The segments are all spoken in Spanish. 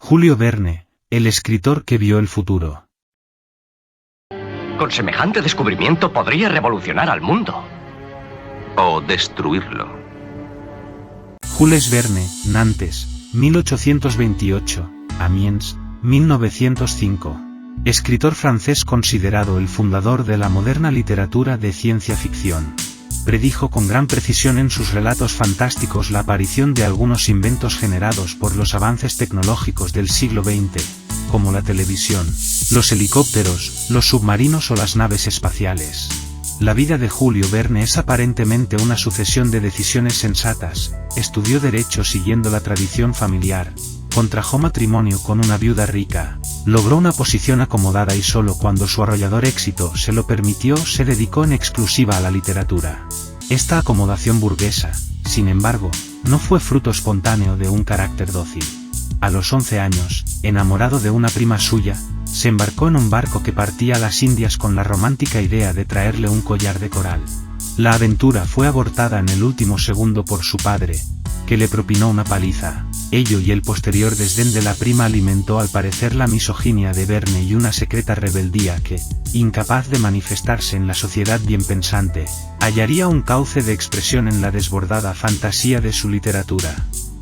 Julio Verne, el escritor que vio el futuro. Con semejante descubrimiento podría revolucionar al mundo. O destruirlo. Jules Verne, Nantes, 1828, Amiens, 1905. Escritor francés considerado el fundador de la moderna literatura de ciencia ficción. Predijo con gran precisión en sus relatos fantásticos la aparición de algunos inventos generados por los avances tecnológicos del siglo XX, como la televisión, los helicópteros, los submarinos o las naves espaciales. La vida de Julio Verne es aparentemente una sucesión de decisiones sensatas. Estudió Derecho siguiendo la tradición familiar, contrajo matrimonio con una viuda rica, logró una posición acomodada y solo cuando su arrollador éxito se lo permitió se dedicó en exclusiva a la literatura. Esta acomodación burguesa, sin embargo, no fue fruto espontáneo de un carácter dócil. A los 11 años, enamorado de una prima suya, se embarcó en un barco que partía a las Indias con la romántica idea de traerle un collar de coral. La aventura fue abortada en el último segundo por su padre, que le propinó una paliza. Ello y el posterior desdén de la prima alimentó al parecer la misoginia de Verne y una secreta rebeldía que, incapaz de manifestarse en la sociedad bien pensante, hallaría un cauce de expresión en la desbordada fantasía de su literatura.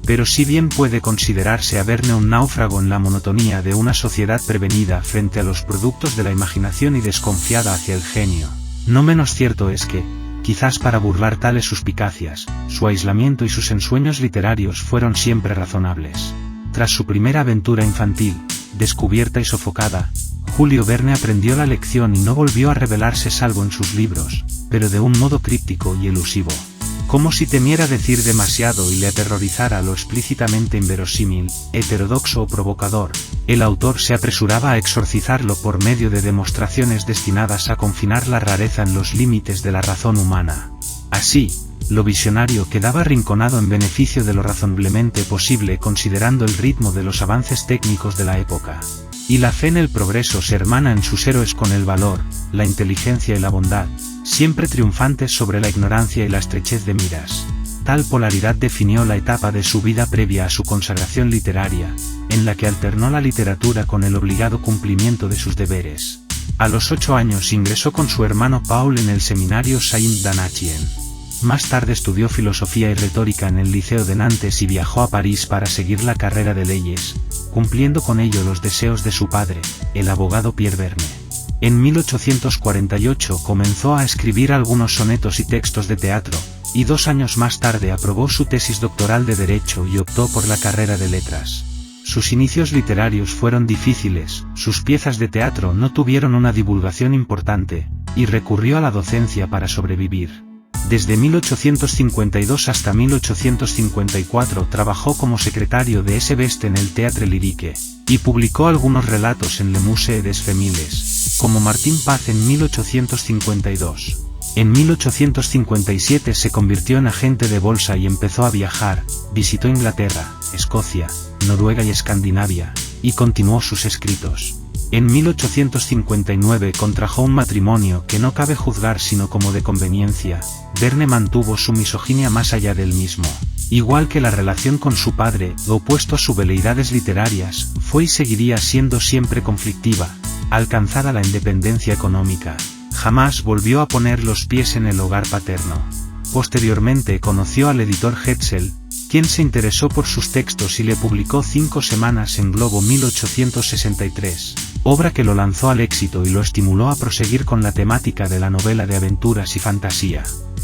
Pero si bien puede considerarse a Verne un náufrago en la monotonía de una sociedad prevenida frente a los productos de la imaginación y desconfiada hacia el genio, no menos cierto es que, quizás para burlar tales suspicacias, su aislamiento y sus ensueños literarios fueron siempre razonables. Tras su primera aventura infantil, descubierta y sofocada, Julio Verne aprendió la lección y no volvió a revelarse salvo en sus libros, pero de un modo críptico y elusivo. Como si temiera decir demasiado y le aterrorizara lo explícitamente inverosímil, heterodoxo o provocador, el autor se apresuraba a exorcizarlo por medio de demostraciones destinadas a confinar la rareza en los límites de la razón humana. Así, lo visionario quedaba arrinconado en beneficio de lo razonablemente posible considerando el ritmo de los avances técnicos de la época. Y la fe en el progreso se hermana en sus héroes con el valor, la inteligencia y la bondad, siempre triunfantes sobre la ignorancia y la estrechez de miras. Tal polaridad definió la etapa de su vida previa a su consagración literaria, en la que alternó la literatura con el obligado cumplimiento de sus deberes. A los 8 años ingresó con su hermano Paul en el seminario Saint-Donatien. Más tarde estudió filosofía y retórica en el Liceo de Nantes y viajó a París para seguir la carrera de leyes, cumpliendo con ello los deseos de su padre, el abogado Pierre Verne. En 1848 comenzó a escribir algunos sonetos y textos de teatro, y 2 años más tarde aprobó su tesis doctoral de Derecho y optó por la carrera de Letras. Sus inicios literarios fueron difíciles, sus piezas de teatro no tuvieron una divulgación importante, y recurrió a la docencia para sobrevivir. Desde 1852 hasta 1854 trabajó como secretario de S. Best en el Théâtre Lyrique, y publicó algunos relatos en Le Musée des Femiles, como Martín Paz en 1852. En 1857 se convirtió en agente de bolsa y empezó a viajar, visitó Inglaterra, Escocia, Noruega y Escandinavia, y continuó sus escritos. En 1859 contrajo un matrimonio que no cabe juzgar sino como de conveniencia. Verne mantuvo su misoginia más allá del mismo. Igual que la relación con su padre, opuesto a sus veleidades literarias, fue y seguiría siendo siempre conflictiva. Alcanzada la independencia económica, jamás volvió a poner los pies en el hogar paterno. Posteriormente conoció al editor Hetzel, quien se interesó por sus textos y le publicó 5 semanas en Globo 1863, obra que lo lanzó al éxito y lo estimuló a proseguir con la temática de la novela de aventuras y fantasía.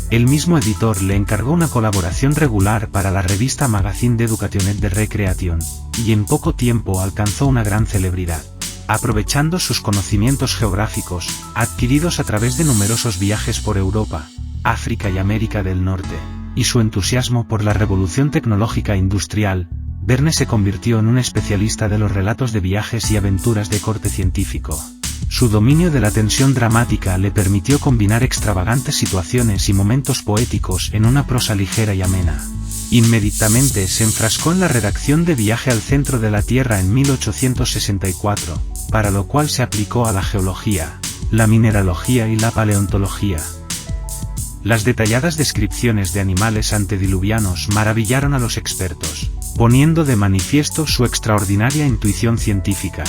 El mismo editor le encargó una colaboración regular para la revista Magazine d'Education et de Recreation, y en poco tiempo alcanzó una gran celebridad. Aprovechando sus conocimientos geográficos, adquiridos a través de numerosos viajes por Europa, África y América del Norte, y su entusiasmo por la revolución tecnológica e industrial, Verne se convirtió en un especialista de los relatos de viajes y aventuras de corte científico. Su dominio de la tensión dramática le permitió combinar extravagantes situaciones y momentos poéticos en una prosa ligera y amena. Inmediatamente se enfrascó en la redacción de Viaje al centro de la Tierra en 1864, para lo cual se aplicó a la geología, la mineralogía y la paleontología. Las detalladas descripciones de animales antediluvianos maravillaron a los expertos. poniendo de manifiesto su extraordinaria intuición científica.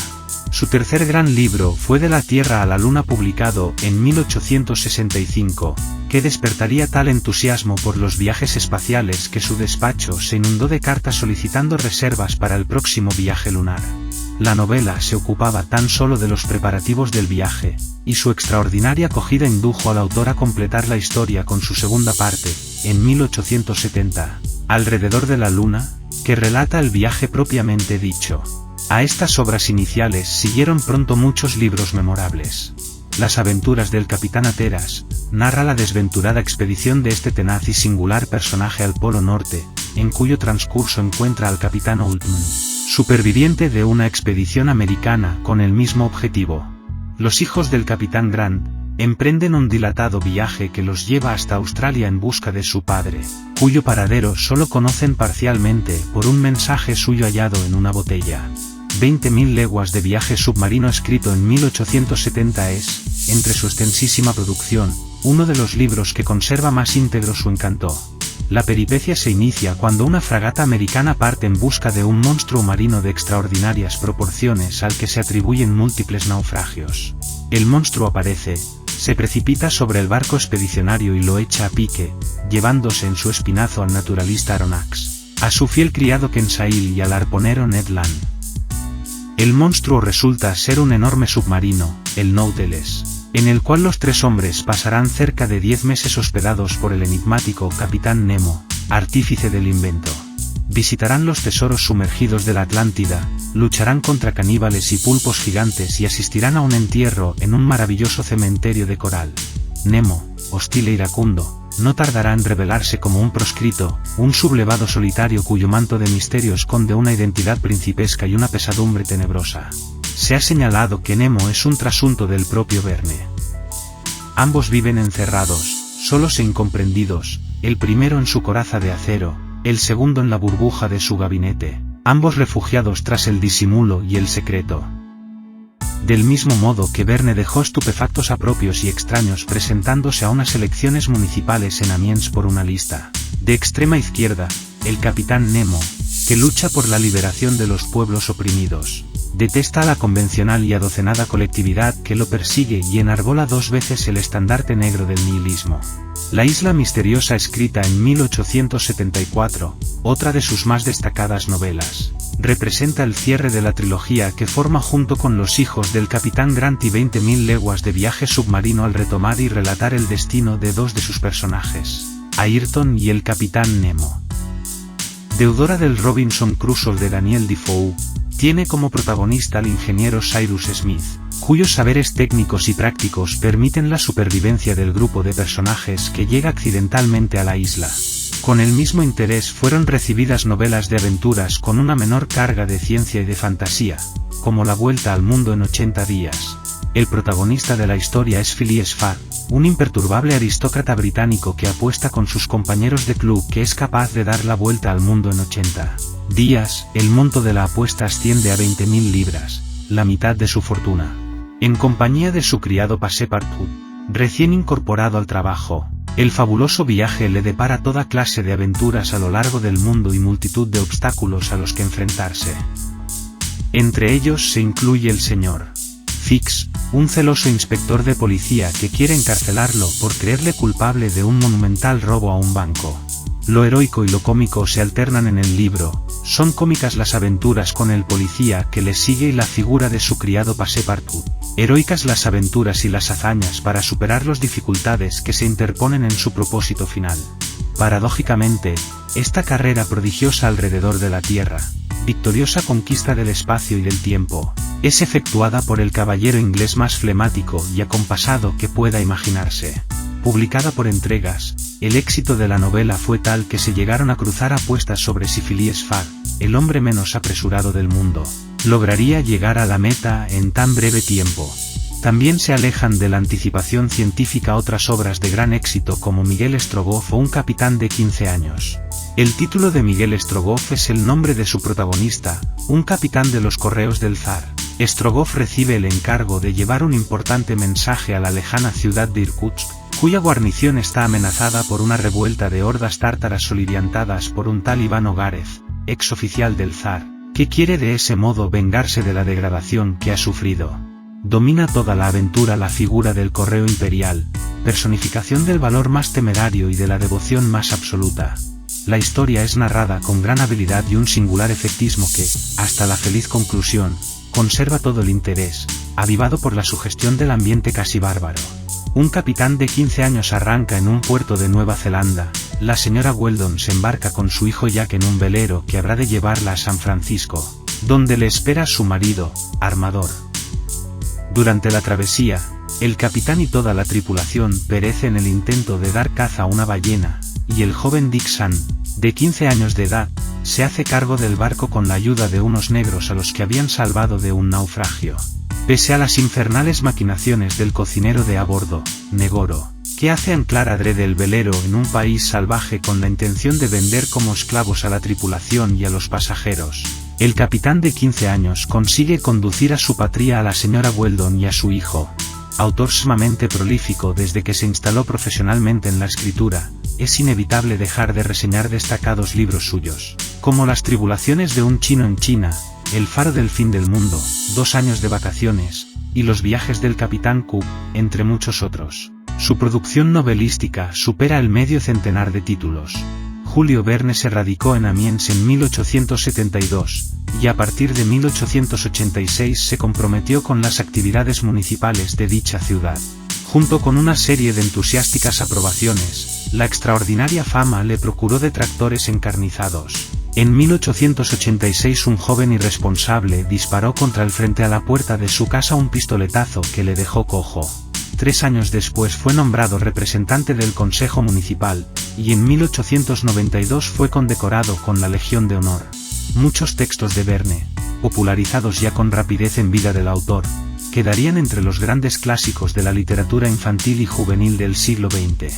Su tercer gran libro fue De la Tierra a la Luna, publicado en 1865, que despertaría tal entusiasmo por los viajes espaciales que su despacho se inundó de cartas solicitando reservas para el próximo viaje lunar. La novela se ocupaba tan solo de los preparativos del viaje, y su extraordinaria acogida indujo al autor a completar la historia con su segunda parte, en 1870, Alrededor de la Luna, que relata el viaje propiamente dicho. A estas obras iniciales siguieron pronto muchos libros memorables. Las aventuras del Capitán Hatteras narra la desventurada expedición de este tenaz y singular personaje al Polo Norte, en cuyo transcurso encuentra al Capitán Oldman, superviviente de una expedición americana con el mismo objetivo. Los hijos del Capitán Grant emprenden un dilatado viaje que los lleva hasta Australia en busca de su padre, cuyo paradero solo conocen parcialmente por un mensaje suyo hallado en una botella. 20.000 leguas de viaje submarino, escrito en 1870, es, entre su extensísima producción, uno de los libros que conserva más íntegro su encanto. La peripecia se inicia cuando una fragata americana parte en busca de un monstruo marino de extraordinarias proporciones al que se atribuyen múltiples naufragios. El monstruo aparece, se precipita sobre el barco expedicionario y lo echa a pique, llevándose en su espinazo al naturalista Aronnax, a su fiel criado Kensail y al arponero Ned Land. El monstruo resulta ser un enorme submarino, el Nautilus, en el cual los tres hombres pasarán cerca de 10 meses hospedados por el enigmático Capitán Nemo, artífice del invento. Visitarán los tesoros sumergidos de la Atlántida, lucharán contra caníbales y pulpos gigantes y asistirán a un entierro en un maravilloso cementerio de coral. Nemo, hostil e iracundo, no tardará en revelarse como un proscrito, un sublevado solitario cuyo manto de misterio esconde una identidad principesca y una pesadumbre tenebrosa. Se ha señalado que Nemo es un trasunto del propio Verne. Ambos viven encerrados, solos e incomprendidos, el primero en su coraza de acero, el segundo en la burbuja de su gabinete, ambos refugiados tras el disimulo y el secreto. Del mismo modo que Verne dejó estupefactos a propios y extraños presentándose a unas elecciones municipales en Amiens por una lista. De extrema izquierda, el Capitán Nemo, que lucha por la liberación de los pueblos oprimidos. Detesta a la convencional y adocenada colectividad que lo persigue y enarbola 2 veces el estandarte negro del nihilismo. La isla misteriosa, escrita en 1874, otra de sus más destacadas novelas, representa el cierre de la trilogía que forma junto con Los hijos del Capitán Grant y 20.000 leguas de viaje submarino al retomar y relatar el destino de 2 de sus personajes, Ayrton y el Capitán Nemo. Deudora del Robinson Crusoe de Daniel Defoe, tiene como protagonista al ingeniero Cyrus Smith, cuyos saberes técnicos y prácticos permiten la supervivencia del grupo de personajes que llega accidentalmente a la isla. Con el mismo interés fueron recibidas novelas de aventuras con una menor carga de ciencia y de fantasía, como La Vuelta al Mundo en 80 días. El protagonista de la historia es Phileas Fogg, un imperturbable aristócrata británico que apuesta con sus compañeros de club que es capaz de dar la vuelta al mundo en 80 días. El monto de la apuesta asciende a 20.000 libras, la mitad de su fortuna. En compañía de su criado Passepartout, recién incorporado al trabajo, el fabuloso viaje le depara toda clase de aventuras a lo largo del mundo y multitud de obstáculos a los que enfrentarse. Entre ellos se incluye el señor Fix, un celoso inspector de policía que quiere encarcelarlo por creerle culpable de un monumental robo a un banco. Lo heroico y lo cómico se alternan en el libro, son cómicas las aventuras con el policía que le sigue y la figura de su criado Passepartout, heroicas las aventuras y las hazañas para superar las dificultades que se interponen en su propósito final. Paradójicamente, esta carrera prodigiosa alrededor de la Tierra, victoriosa conquista del espacio y del tiempo, es efectuada por el caballero inglés más flemático y acompasado que pueda imaginarse. Publicada por entregas, el éxito de la novela fue tal que se llegaron a cruzar apuestas sobre si Phileas Fogg, el hombre menos apresurado del mundo, lograría llegar a la meta en tan breve tiempo. También se alejan de la anticipación científica otras obras de gran éxito como Miguel Strogoff o Un capitán de 15 años. El título de Miguel Strogoff es el nombre de su protagonista, un capitán de los correos del zar. Strogoff recibe el encargo de llevar un importante mensaje a la lejana ciudad de Irkutsk, cuya guarnición está amenazada por una revuelta de hordas tártaras soliviantadas por un tal Iván Ogarev, ex oficial del zar, que quiere de ese modo vengarse de la degradación que ha sufrido. Domina toda la aventura la figura del correo imperial, personificación del valor más temerario y de la devoción más absoluta. La historia es narrada con gran habilidad y un singular efectismo que, hasta la feliz conclusión, conserva todo el interés, avivado por la sugestión del ambiente casi bárbaro. Un capitán de 15 años arranca en un puerto de Nueva Zelanda. La señora Weldon se embarca con su hijo Jack en un velero que habrá de llevarla a San Francisco, donde le espera su marido, armador. Durante la travesía, el capitán y toda la tripulación perece en el intento de dar caza a una ballena, y el joven Dick Sand, de 15 años de edad, se hace cargo del barco con la ayuda de unos negros a los que habían salvado de un naufragio. Pese a las infernales maquinaciones del cocinero de a bordo, Negoro, que hace anclar adrede el velero en un país salvaje con la intención de vender como esclavos a la tripulación y a los pasajeros, el capitán de 15 años consigue conducir a su patria a la señora Weldon y a su hijo. Autor sumamente prolífico desde que se instaló profesionalmente en la escritura, es inevitable dejar de reseñar destacados libros suyos, como Las tribulaciones de un chino en China, El faro del fin del mundo, 2 años de vacaciones, y Los viajes del capitán Cook, entre muchos otros. Su producción novelística supera el medio centenar de títulos. Julio Verne se radicó en Amiens en 1872, y a partir de 1886 se comprometió con las actividades municipales de dicha ciudad. Junto con una serie de entusiásticas aprobaciones, la extraordinaria fama le procuró detractores encarnizados. En 1886 un joven irresponsable disparó contra el frente a la puerta de su casa un pistoletazo que le dejó cojo. 3 años después fue nombrado representante del Consejo Municipal, y en 1892 fue condecorado con la Legión de Honor. Muchos textos de Verne, popularizados ya con rapidez en vida del autor, quedarían entre los grandes clásicos de la literatura infantil y juvenil del siglo XX.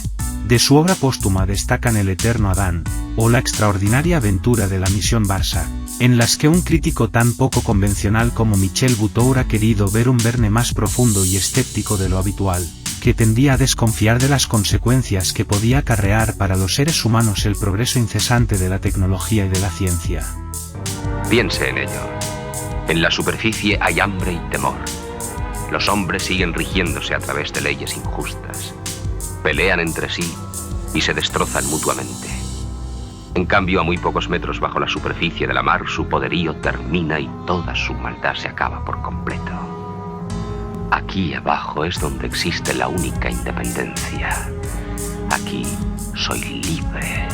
De su obra póstuma destacan El eterno Adán, o La extraordinaria aventura de la misión Barça, en las que un crítico tan poco convencional como Michel Butour ha querido ver un Verne más profundo y escéptico de lo habitual, que tendía a desconfiar de las consecuencias que podía acarrear para los seres humanos el progreso incesante de la tecnología y de la ciencia. Piense en ello. En la superficie hay hambre y temor. Los hombres siguen rigiéndose a través de leyes injustas. Pelean entre sí y se destrozan mutuamente. En cambio, a muy pocos metros bajo la superficie de la mar, su poderío termina y toda su maldad se acaba por completo. Aquí abajo es donde existe la única independencia. Aquí soy libre.